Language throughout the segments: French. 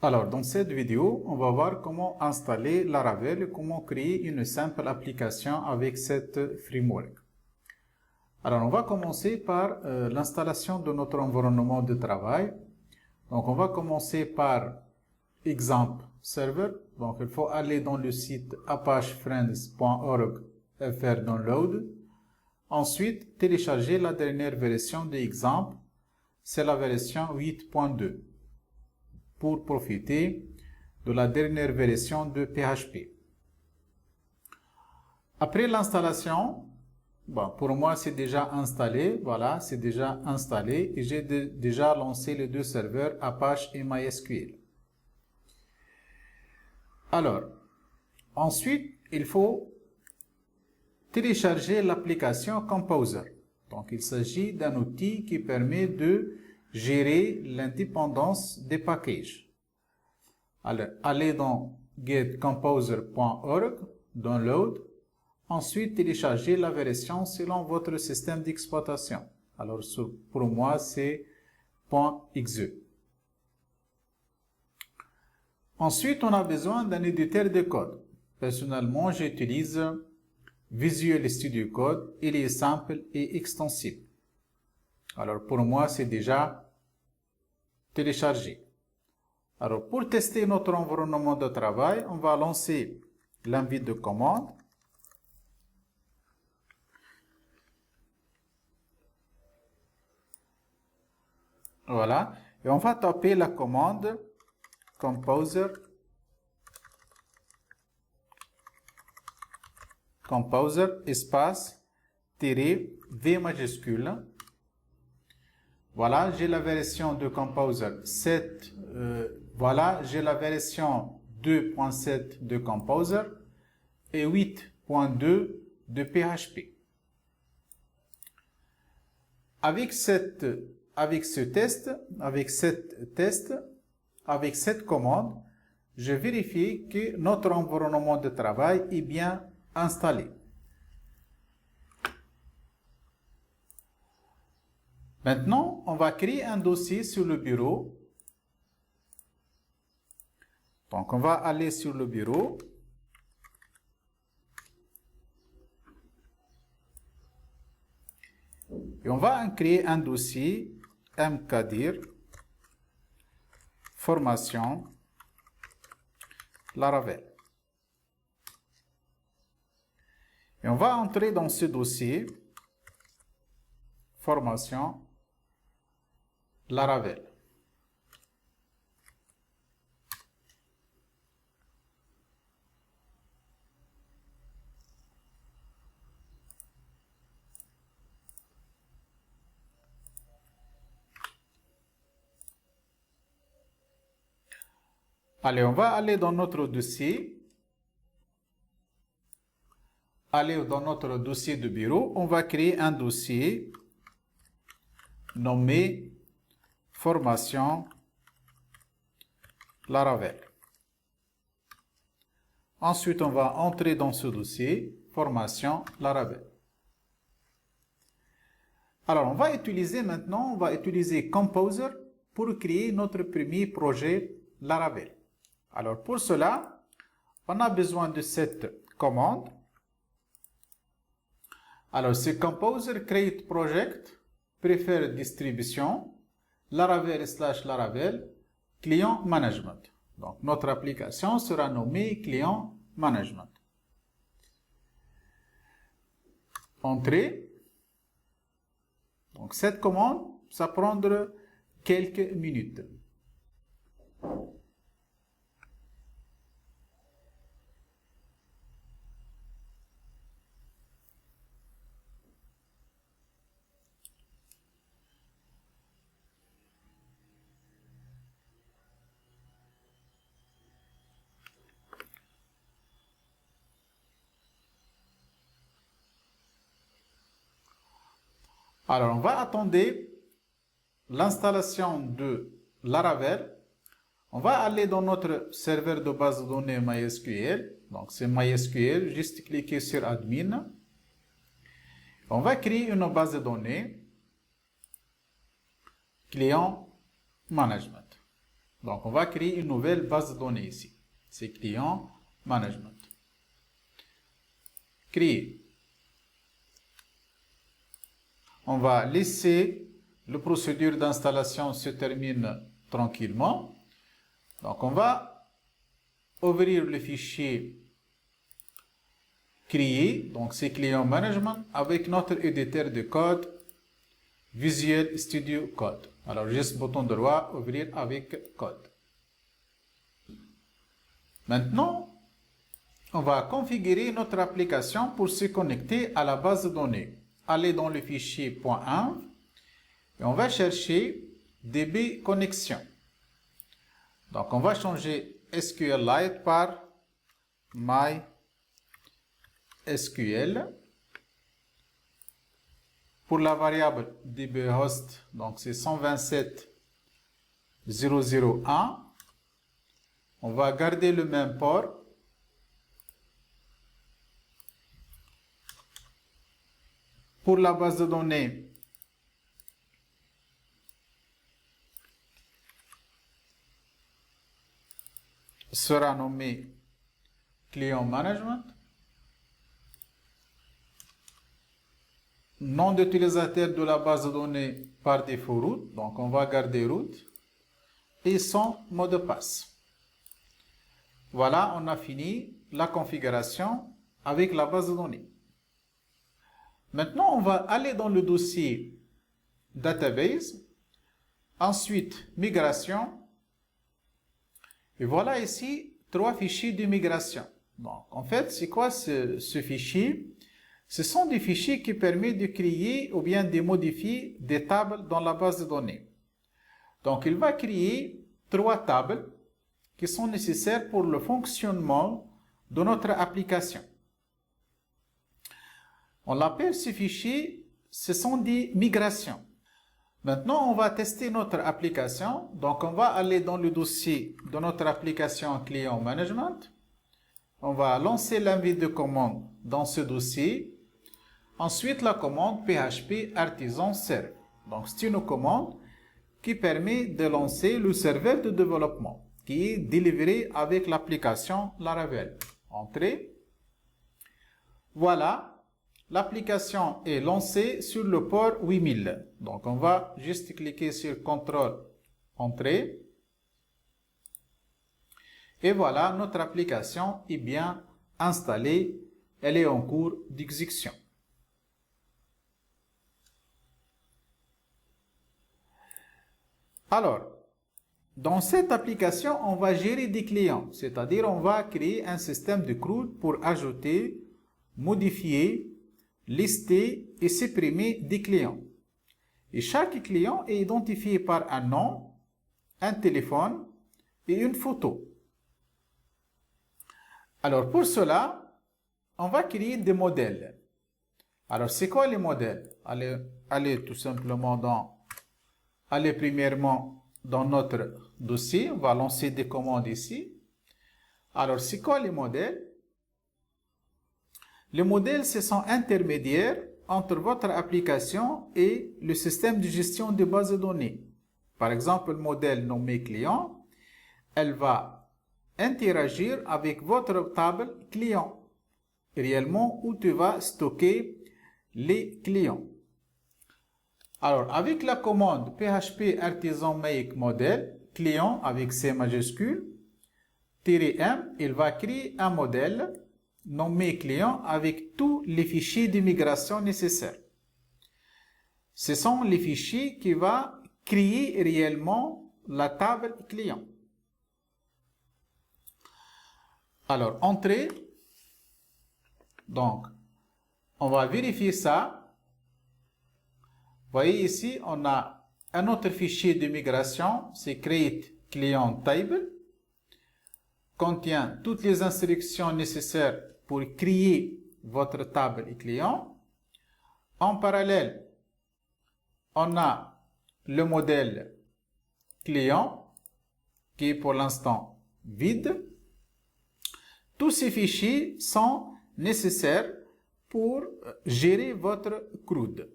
Alors, dans cette vidéo, on va voir comment installer Laravel et comment créer une simple application avec cette framework. Alors, on va commencer par l'installation de notre environnement de travail. Donc, on va commencer par exemple server. Donc, il faut aller dans le site apachefriends.org faire download. Ensuite, télécharger la dernière version de exemple. C'est la version 8.2. pour profiter de la dernière version de PHP. Après l'installation, pour moi c'est déjà installé, voilà, c'est déjà installé et j'ai déjà lancé les deux serveurs Apache et MySQL. Alors, ensuite, il faut télécharger l'application Composer. Donc, il s'agit d'un outil qui permet de gérer l'indépendance des packages. Alors, allez dans getcomposer.org, download, ensuite téléchargez la version selon votre système d'exploitation. Alors, pour moi, c'est .exe. Ensuite, on a besoin d'un éditeur de code. Personnellement, j'utilise Visual Studio Code. Il est simple et extensible. Alors, pour moi, c'est déjà téléchargé. Alors, pour tester notre environnement de travail, on va lancer l'invite de commande. Voilà. Et on va taper la commande composer espace V majuscule. Voilà, j'ai la version de Composer 7. Voilà, j'ai la version 2.7 de Composer et 8.2 de PHP. Avec cette commande, je vérifie que notre environnement de travail est bien installé. Maintenant, on va créer un dossier sur le bureau. Donc, on va aller sur le bureau. Et on va créer un dossier mkdir formation Laravel. Et on va entrer dans ce dossier formation Laravel. Allez, on va aller dans notre dossier. Aller dans notre dossier de bureau. On va créer un dossier nommé formation Laravel. Ensuite, on va entrer dans ce dossier formation Laravel. Alors, on va utiliser Composer pour créer notre premier projet Laravel. Alors, pour cela, on a besoin de cette commande. Alors, c'est Composer create project, preferred distribution, Laravel/Laravel, client management. Donc, notre application sera nommée client management. Entrée. Donc, cette commande, ça prendra quelques minutes. Alors, on va attendre l'installation de Laravel. On va aller dans notre serveur de base de données MySQL. Donc, c'est MySQL. Juste cliquer sur Admin. On va créer une base de données client management. Donc, on va créer une nouvelle base de données ici. C'est client management. Créer. On va laisser la procédure d'installation se termine tranquillement. Donc, on va ouvrir le fichier créer. Donc, c'est client management avec notre éditeur de code Visual Studio Code. Alors, juste bouton droit, ouvrir avec code. Maintenant, on va configurer notre application pour se connecter à la base de données. Aller dans le fichier .env et on va chercher DB connexion. Donc, on va changer SQLite par MySQL. Pour la variable dbhost, donc c'est 127.0.0.1. On va garder le même port. Pour la base de données, sera nommé client management. Nom d'utilisateur de la base de données par défaut root, donc on va garder root, et son mot de passe. Voilà, on a fini la configuration avec la base de données. Maintenant, on va aller dans le dossier database, ensuite migration, et voilà ici 3 fichiers de migration. Donc, en fait, c'est quoi ce fichier? Ce sont des fichiers qui permettent de créer ou bien de modifier des tables dans la base de données. Donc, il va créer 3 tables qui sont nécessaires pour le fonctionnement de notre application. On l'appelle ce fichier, ce sont des migrations. Maintenant, on va tester notre application. Donc, on va aller dans le dossier de notre application client management. On va lancer l'invite de commande dans ce dossier. Ensuite, la commande PHP artisan serve. Donc, c'est une commande qui permet de lancer le serveur de développement qui est délivré avec l'application Laravel. Entrée. Voilà, l'application est lancée sur le port 8000. Donc, on va juste cliquer sur CTRL Entrée. Et voilà, notre application est bien installée. Elle est en cours d'exécution. Alors, dans cette application, on va gérer des clients, c'est-à-dire on va créer un système de CRUD pour ajouter, modifier, lister et supprimer des clients. Et chaque client est identifié par un nom, un téléphone et une photo. Alors pour cela, on va créer des modèles. Alors c'est quoi les modèles? Allez tout simplement premièrement dans notre dossier, on va lancer des commandes ici. Alors c'est quoi les modèles? Les modèles, ce sont intermédiaires entre votre application et le système de gestion de bases de données. Par exemple, le modèle nommé client, elle va interagir avec votre table client, réellement où tu vas stocker les clients. Alors, avec la commande PHP artisan make modèle, client avec C majuscule, -m, il va créer un modèle nommé client avec tous les fichiers de migration nécessaires. Ce sont les fichiers qui vont créer réellement la table client. Alors, entrée. Donc, on va vérifier ça. Vous voyez ici, on a un autre fichier de migration, c'est create client table, contient toutes les instructions nécessaires pour créer votre table et client. En parallèle, on a le modèle client qui est pour l'instant vide. Tous ces fichiers sont nécessaires pour gérer votre CRUD.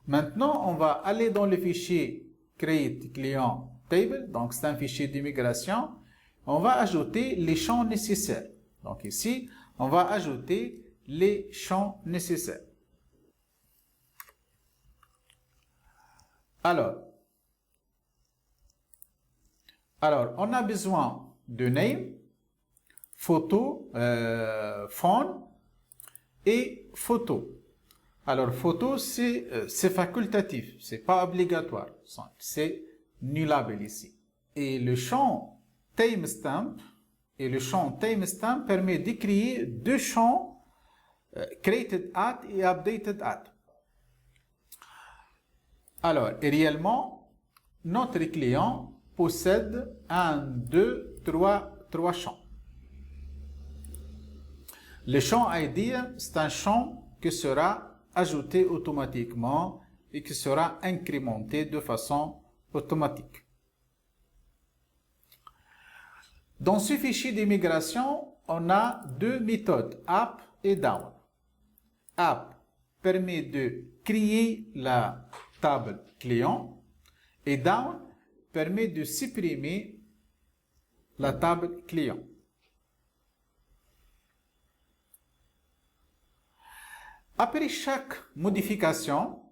Maintenant, on va aller dans le fichier create client table, donc c'est un fichier d'immigration. On va ajouter les champs nécessaires. Donc ici, on va ajouter les champs nécessaires. Alors, on a besoin de name, photo, phone et photo. Alors, photo, c'est facultatif, c'est pas obligatoire, c'est nullable ici. Et le champ timestamp permet de créer deux champs created at et updated at. Alors, réellement, notre client possède 3 champs. Le champ ID, c'est un champ qui sera ajouté automatiquement et qui sera incrémenté de façon automatique. Dans ce fichier d'immigration, on a deux méthodes, up et down. Up permet de créer la table client et down permet de supprimer la table client. Après chaque modification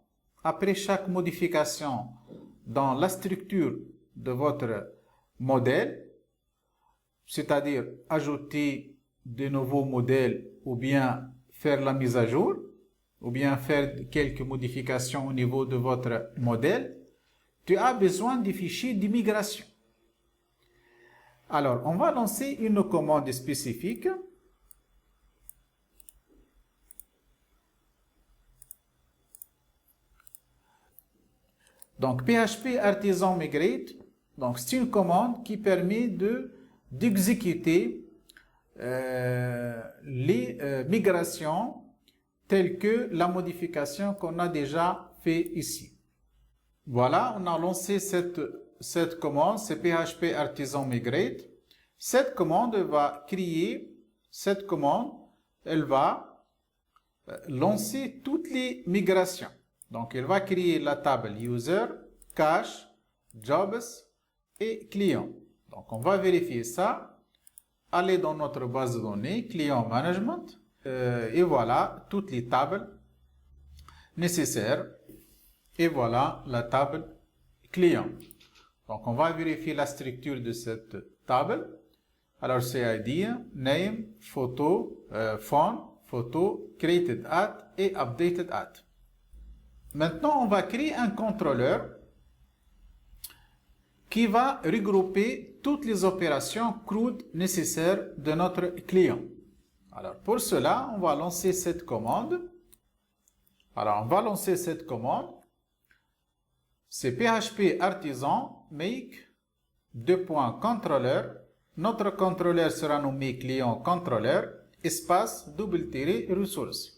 dans la structure de votre modèle, c'est-à-dire ajouter de nouveaux modèles ou bien faire la mise à jour, ou bien faire quelques modifications au niveau de votre modèle, tu as besoin de fichiers d'immigration. Alors, on va lancer une commande spécifique. Donc, PHP Artisan Migrate, donc c'est une commande qui permet d'exécuter les migrations telles que la modification qu'on a déjà fait ici. Voilà, on a lancé cette commande, c'est PHP Artisan Migrate. Cette commande va créer, elle va lancer toutes les migrations. Donc, elle va créer la table User, Cache, Jobs et Client. Donc, on va vérifier ça. Aller dans notre base de données, Client Management, et voilà toutes les tables nécessaires. Et voilà la table Client. Donc, on va vérifier la structure de cette table. Alors, c'est ID, Name, Photo, Phone, Photo, Created at et Updated at. Maintenant, on va créer un contrôleur qui va regrouper toutes les opérations CRUD nécessaires de notre client. Alors, pour cela, on va lancer cette commande. C'est PHP Artisan make $controller. Notre contrôleur sera nommé client contrôleur, espace, _ressource.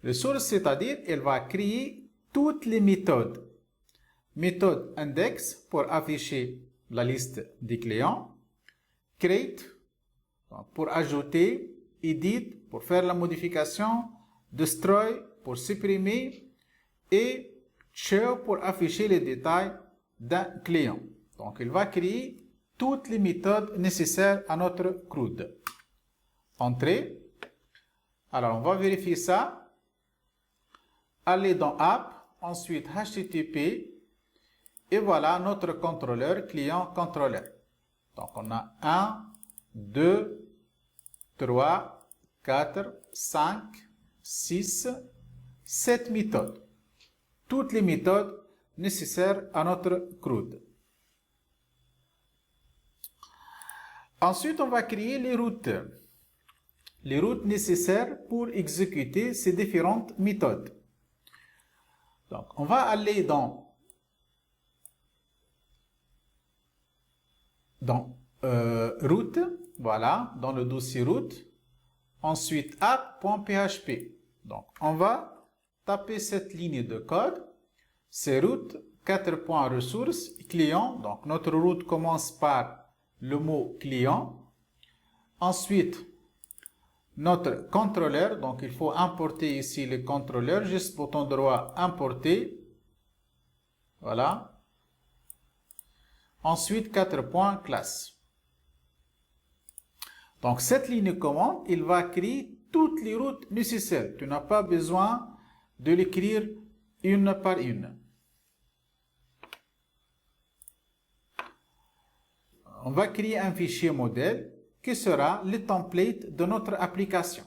Ressource, c'est-à-dire, elle va créer toutes les méthodes. Méthode index pour afficher la liste des clients. Create pour ajouter. Edit pour faire la modification. Destroy pour supprimer. Et show pour afficher les détails d'un client. Donc, il va créer toutes les méthodes nécessaires à notre CRUD. Entrée. Alors, on va vérifier ça. Aller dans App, ensuite HTTP, et voilà notre contrôleur, client contrôleur. Donc, on a 1, 2, 3, 4, 5, 6, 7 méthodes. Toutes les méthodes nécessaires à notre CRUD. Ensuite, on va créer les routes. Les routes nécessaires pour exécuter ces différentes méthodes. Donc, on va aller dans route, voilà, dans le dossier route. Ensuite, app.php. Donc, on va taper cette ligne de code. C'est route, 4.ressources, client. Donc, notre route commence par le mot client. Ensuite, notre contrôleur, donc il faut importer ici le contrôleur, juste bouton droit importer, voilà. Ensuite, 4 points, classe. Donc, cette ligne commande, il va créer toutes les routes nécessaires. Tu n'as pas besoin de l'écrire une par une. On va créer un fichier modèle qui sera le template de notre application.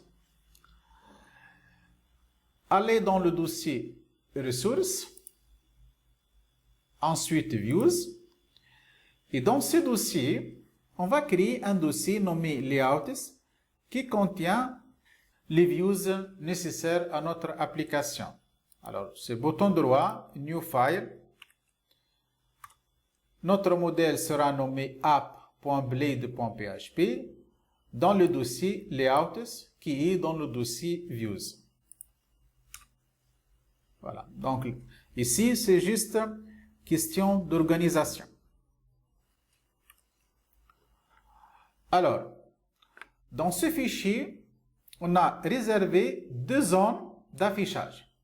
Allez dans le dossier Ressources, ensuite Views, et dans ce dossier, on va créer un dossier nommé Layouts qui contient les views nécessaires à notre application. Alors, c'est bouton droit, New File. Notre modèle sera nommé app.blade.php dans le dossier Layouts qui est dans le dossier Views. Voilà. Donc, ici, c'est juste question d'organisation. Alors, dans ce fichier, on a réservé deux zones d'affichage.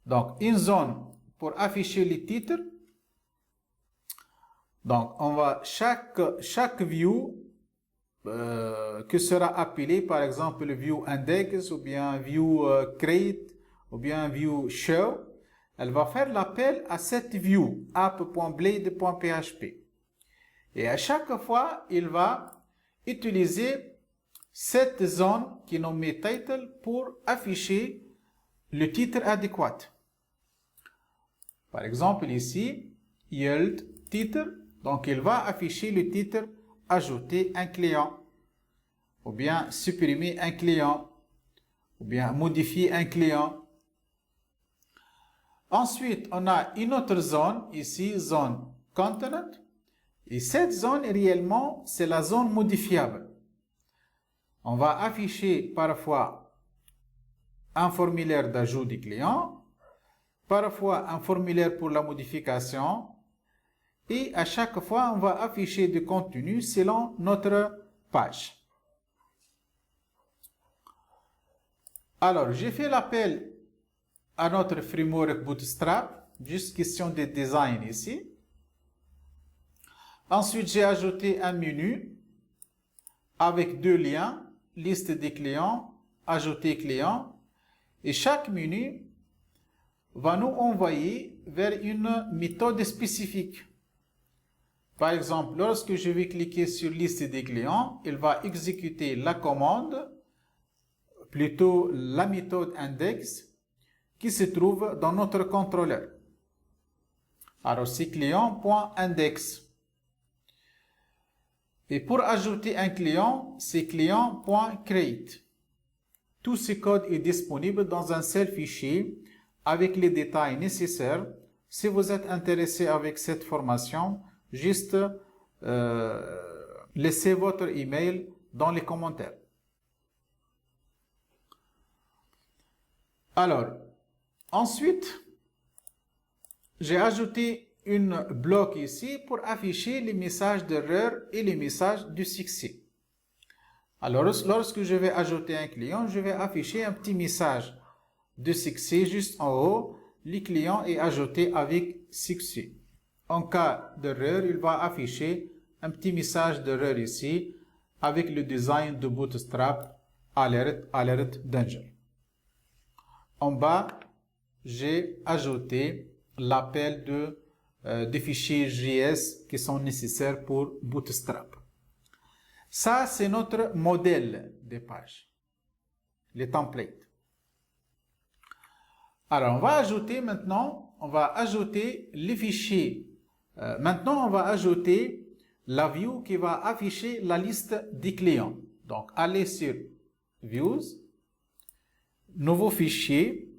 Donc, une zone pour afficher les titres. Donc, on va chaque view qui sera appelé, par exemple, view index ou bien view create ou bien view show, elle va faire l'appel à cette view app.blade.php. Et à chaque fois, il va utiliser cette zone qui est nommée title pour afficher le titre adéquat. Par exemple, ici, yield titre. Donc, il va afficher le titre ajouter un client, ou bien supprimer un client, ou bien modifier un client. Ensuite, on a une autre zone, ici, zone content. Et cette zone, réellement, c'est la zone modifiable. On va afficher parfois un formulaire d'ajout du client, parfois un formulaire pour la modification, et à chaque fois, on va afficher du contenu selon notre page. Alors, j'ai fait l'appel à notre framework Bootstrap, juste question de design ici. Ensuite, j'ai ajouté un menu avec deux liens, liste des clients, ajouter client. Et chaque menu va nous envoyer vers une méthode spécifique. Par exemple, lorsque je vais cliquer sur liste des clients, il va exécuter la commande, plutôt la méthode index, qui se trouve dans notre contrôleur. Alors, c'est client.index. Et pour ajouter un client, c'est client.create. Tout ce code est disponible dans un seul fichier avec les détails nécessaires. Si vous êtes intéressé avec cette formation, juste laissez votre email dans les commentaires. Alors, ensuite, j'ai ajouté une bloc ici pour afficher les messages d'erreur et les messages de succès. Alors, lorsque je vais ajouter un client, je vais afficher un petit message de succès juste en haut. Le client est ajouté avec succès. En cas d'erreur, il va afficher un petit message d'erreur ici avec le design de Bootstrap Alert Danger. En bas, j'ai ajouté l'appel des fichiers JS qui sont nécessaires pour Bootstrap. Ça, c'est notre modèle de page, les templates. Alors, on va ajouter maintenant, on va ajouter les fichiers. Maintenant, on va ajouter la view qui va afficher la liste des clients. Donc, allez sur Views, nouveau fichier.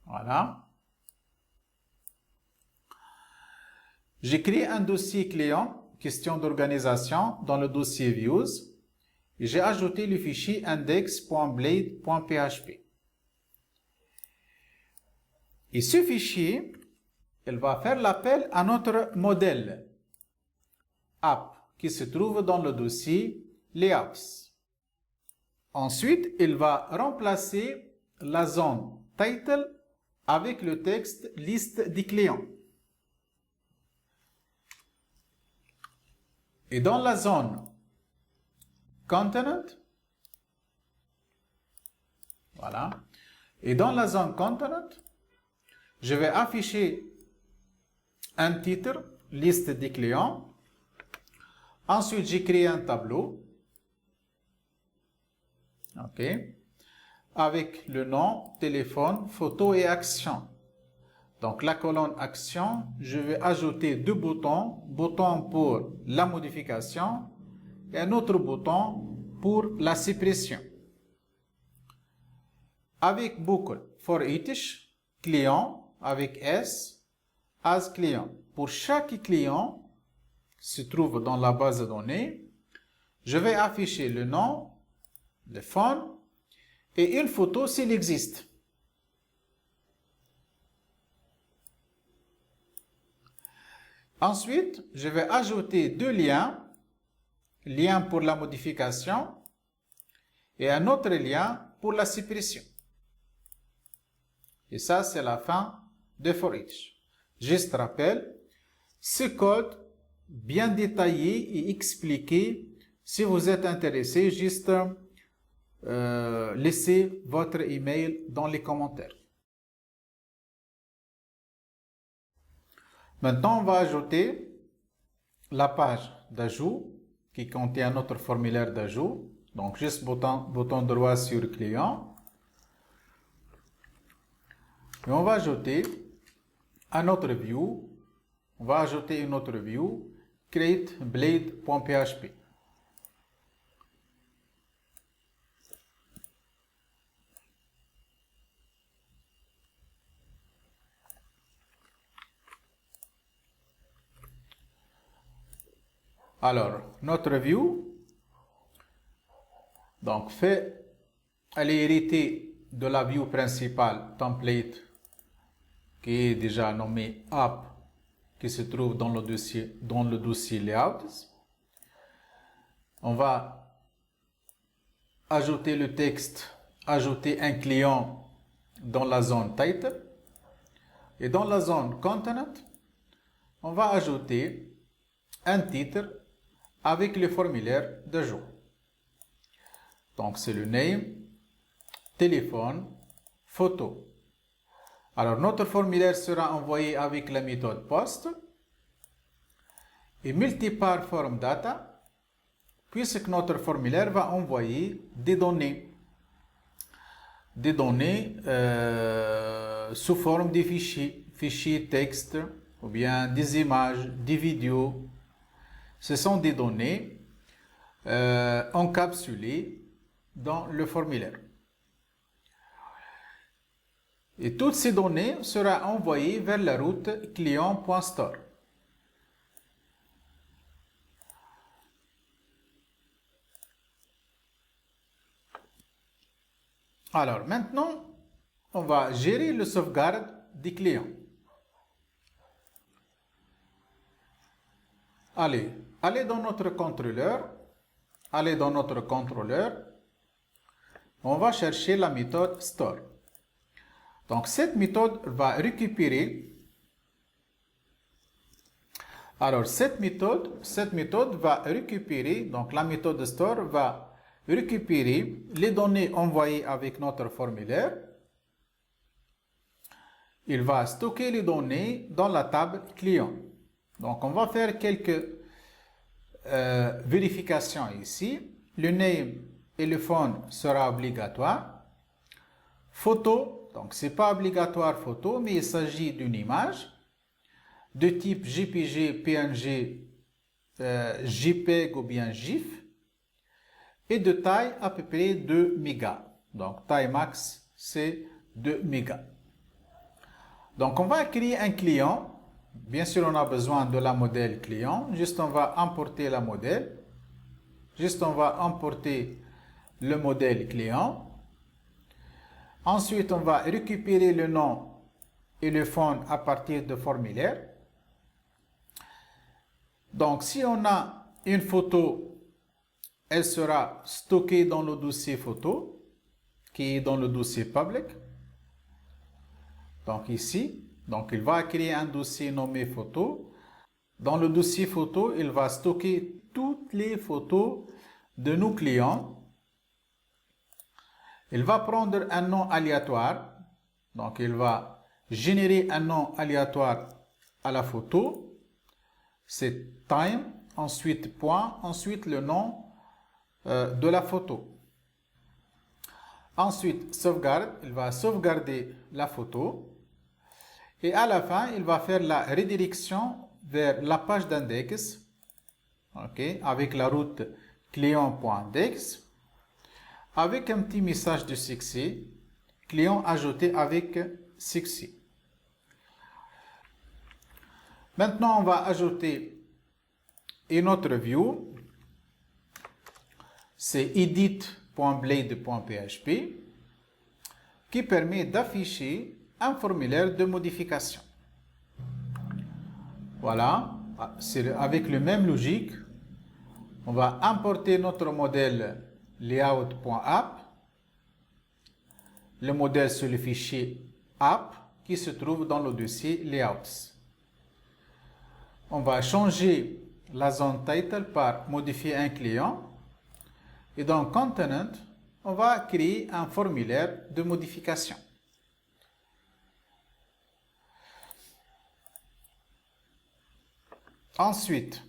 Voilà. J'ai créé un dossier client, question d'organisation, dans le dossier Views. Et j'ai ajouté le fichier index.blade.php. Et ce fichier, il va faire l'appel à notre modèle app qui se trouve dans le dossier Layouts. Ensuite, il va remplacer la zone title avec le texte liste des clients. Et dans la zone Content, voilà. Et dans la zone Content, je vais afficher un titre, liste des clients. Ensuite, j'écris un tableau. OK. Avec le nom, téléphone, photo et action. Donc, la colonne action, je vais ajouter deux boutons. Bouton pour la modification et un autre bouton pour la suppression. Avec boucle, for each client, avec S, as client. Pour chaque client qui se trouve dans la base de données, je vais afficher le nom, le phone et une photo s'il existe. Ensuite, je vais ajouter deux liens, lien pour la modification et un autre lien pour la suppression. Et ça, c'est la fin de for each. Juste rappel, ce code bien détaillé et expliqué. Si vous êtes intéressé, juste laissez votre email dans les commentaires. Maintenant, on va ajouter la page d'ajout qui contient notre formulaire d'ajout. Donc, juste bouton droit sur client. Et on va ajouter un autre view. On va ajouter une autre view, createblade.php. Alors, notre view, donc elle est héritée de la view principale template qui est déjà nommée app, qui se trouve dans le dossier layouts. On va ajouter le texte, ajouter un client dans la zone title. Et dans la zone content, on va ajouter un titre avec le formulaire d'ajout. Donc c'est le name, téléphone, photo. Alors notre formulaire sera envoyé avec la méthode post et multipart form data, puisque notre formulaire va envoyer des données sous forme de fichiers texte ou bien des images, des vidéos. Ce sont des données encapsulées dans le formulaire. Et toutes ces données seront envoyées vers la route client.store. Alors maintenant, on va gérer le sauvegarde des clients. Allez dans notre contrôleur. On va chercher la méthode store. Donc cette méthode va récupérer. Alors cette méthode va récupérer, donc la méthode store va récupérer les données envoyées avec notre formulaire. Il va stocker les données dans la table client. Donc on va faire quelques vérifications ici. Le name et le phone sera obligatoire. Photo, donc c'est pas obligatoire photo, mais il s'agit d'une image de type JPG, PNG, JPEG ou bien GIF et de taille à peu près 2 mégas. Donc taille max c'est 2 mégas. Donc on va créer un client. Bien sûr on a besoin de la modèle client. Juste on va importer la modèle. Juste on va importer le modèle client. Ensuite, on va récupérer le nom et le fond à partir de formulaire. Donc, si on a une photo, elle sera stockée dans le dossier photo, qui est dans le dossier public. Donc ici, donc il va créer un dossier nommé photo. Dans le dossier photo, il va stocker toutes les photos de nos clients. Il va prendre un nom aléatoire. Donc il va générer un nom aléatoire à la photo. C'est time, ensuite point, ensuite le nom de la photo. Ensuite, sauvegarde, il va sauvegarder la photo. Et à la fin, il va faire la redirection vers la page d'index, avec la route client.index, avec un petit message de succès, client ajouté avec succès. Maintenant, on va ajouter une autre view, c'est edit.blade.php, qui permet d'afficher un formulaire de modification. Voilà, c'est avec la même logique. On va importer notre modèle layout.app. Le modèle sur le fichier app qui se trouve dans le dossier layouts. On va changer la zone title par modifier un client. Et dans Content, on va créer un formulaire de modification. Ensuite,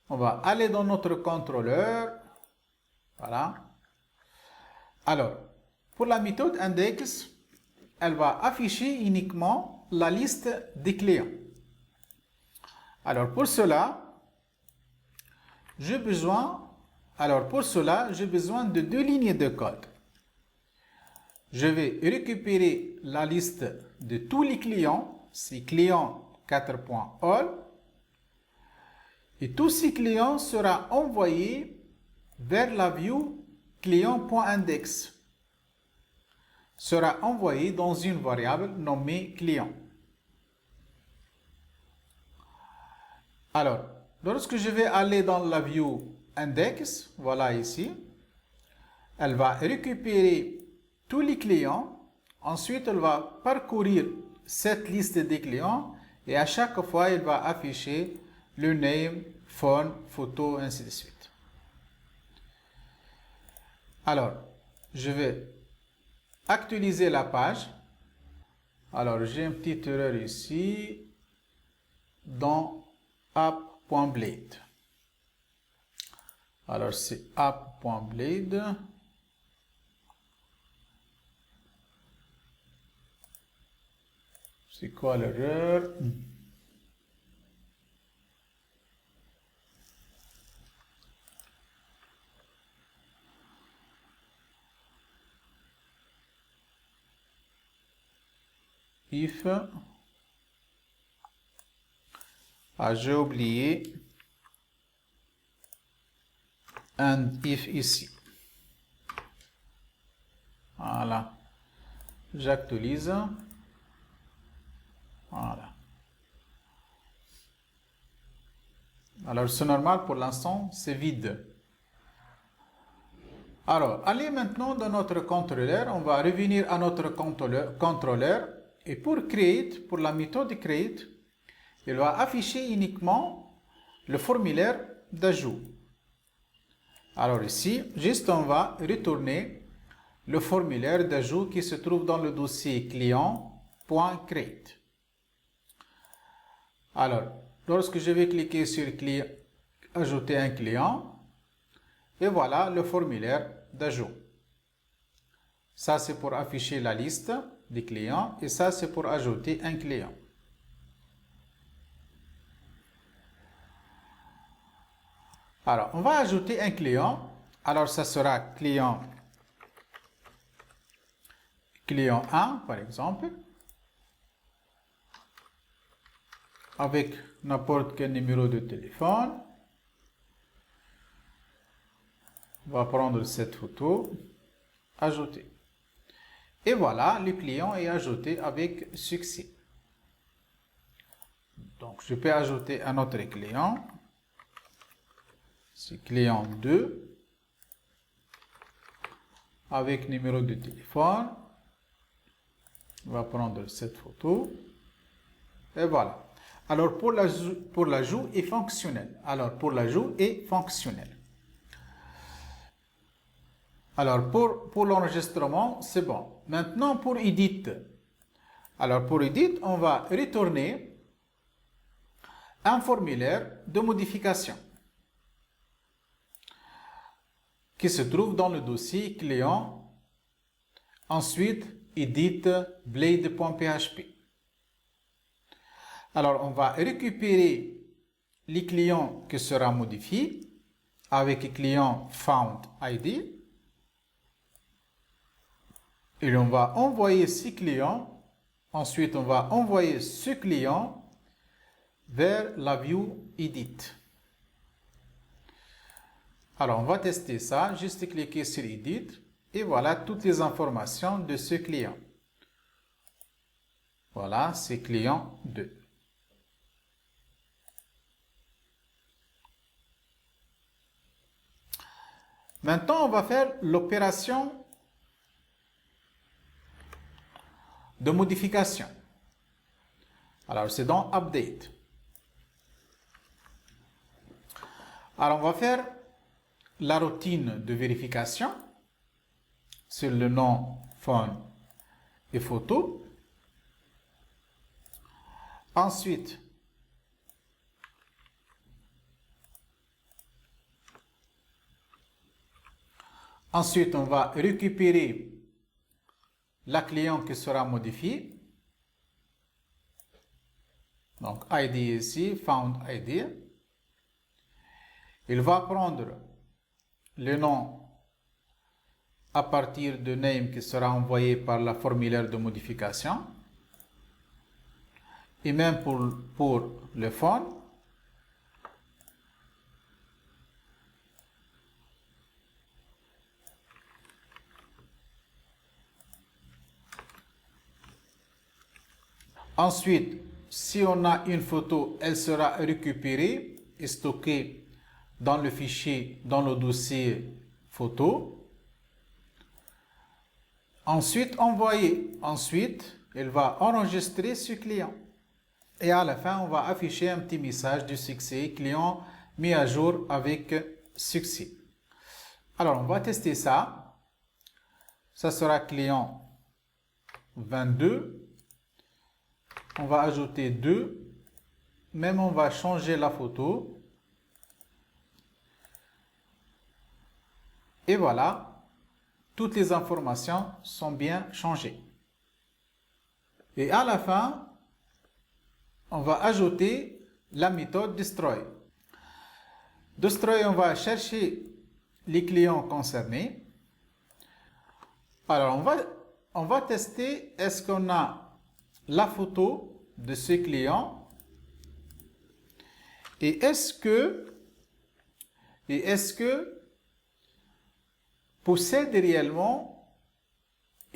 on va aller dans notre contrôleur. Voilà. Alors, pour la méthode index, elle va afficher uniquement la liste des clients. Alors, pour cela, j'ai besoin de deux lignes de code. Je vais récupérer la liste de tous les clients, c'est client 4.all, et tous ces clients seront envoyés vers la view client.index, sera envoyé dans une variable nommée client. Alors, lorsque je vais aller dans la view index, voilà ici, elle va récupérer tous les clients. Ensuite, elle va parcourir cette liste des clients et à chaque fois, elle va afficher le name, phone, photo, ainsi de suite. Alors, je vais actualiser la page. Alors, j'ai une petite erreur ici dans app.blade. Alors, c'est app.blade. C'est quoi l'erreur? If. Ah, j'ai oublié. And if ici. Voilà. J'actualise. Voilà. Alors, c'est normal pour l'instant, c'est vide. Alors, allez maintenant dans notre contrôleur. On va revenir à notre contrôleur. Et pour create, pour la méthode create, il va afficher uniquement le formulaire d'ajout. Alors ici, juste on va retourner le formulaire d'ajout qui se trouve dans le dossier client.create. Alors, lorsque je vais cliquer sur ajouter un client, et voilà le formulaire d'ajout. Ça, c'est pour afficher la liste des clients et ça, c'est pour ajouter un client. Alors, on va ajouter un client. Alors, ça sera client 1, par exemple, avec n'importe quel numéro de téléphone. On va prendre cette photo, ajouter. Et voilà, le client est ajouté avec succès. Donc, je peux ajouter un autre client. C'est client 2 avec numéro de téléphone. On va prendre cette photo. Et voilà. Alors, pour l'ajout est fonctionnel. Alors, pour l'ajout est fonctionnel. Alors, pour l'enregistrement, c'est bon. Maintenant, pour Edit. Alors, pour Edit, on va retourner un formulaire de modification qui se trouve dans le dossier client. Ensuite, Edit blade.php. Alors, on va récupérer les clients qui sera modifié avec le client found ID. Et on va envoyer ces clients. Ensuite, on va envoyer ce client vers la view Edit. Alors, on va tester ça. Juste cliquer sur Edit. Et voilà toutes les informations de ce client. Voilà, c'est client 2. Maintenant, on va faire l'opération de modification. Alors, c'est dans Update. Alors, on va faire la routine de vérification sur le nom phone et photo. Ensuite, on va récupérer la client qui sera modifiée. Donc, ID ici, found ID. Il va prendre le nom à partir de name qui sera envoyé par la formulaire de modification. Et même pour le phone. Ensuite, si on a une photo, elle sera récupérée et stockée dans le fichier, dans le dossier photo. Ensuite, envoyer. Ensuite, il va enregistrer ce client. Et à la fin, on va afficher un petit message du succès, client mis à jour avec succès. Alors, on va tester ça. Ça sera client 22. On va ajouter 2. Même on va changer la photo. Et voilà, toutes les informations sont bien changées. Et à la fin, on va ajouter la méthode destroy. Destroy, on va chercher les clients concernés. Alors, on va tester est-ce qu'on a la photo de ce client et est-ce que possède réellement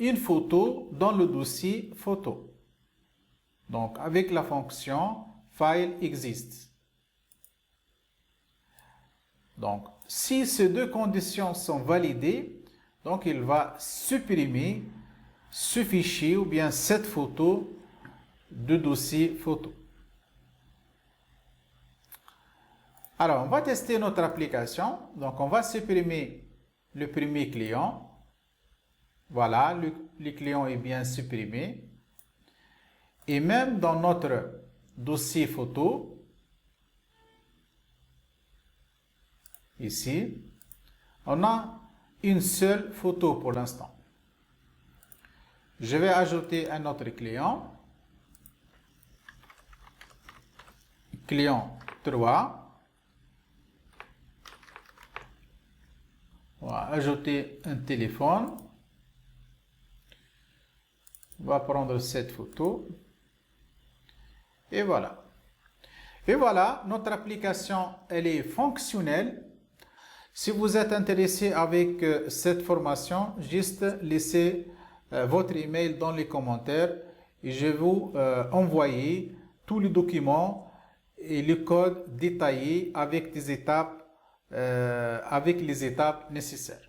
une photo dans le dossier photo. Donc, avec la fonction file exists. Donc, si ces deux conditions sont validées, donc il va supprimer ce fichier ou bien cette photo de dossier photo. Alors, on va tester notre application. Donc, on va supprimer le premier client. Voilà, le client est bien supprimé. Et même dans notre dossier photo, ici, on a une seule photo pour l'instant. Je vais ajouter un autre client. Client 3. On va ajouter un téléphone. On va prendre cette photo. Et voilà. Et voilà, notre application, elle est fonctionnelle. Si vous êtes intéressé avec cette formation, juste laissez votre email dans les commentaires et je vais vous envoyer tous les documents et le code détaillé avec les étapes nécessaires.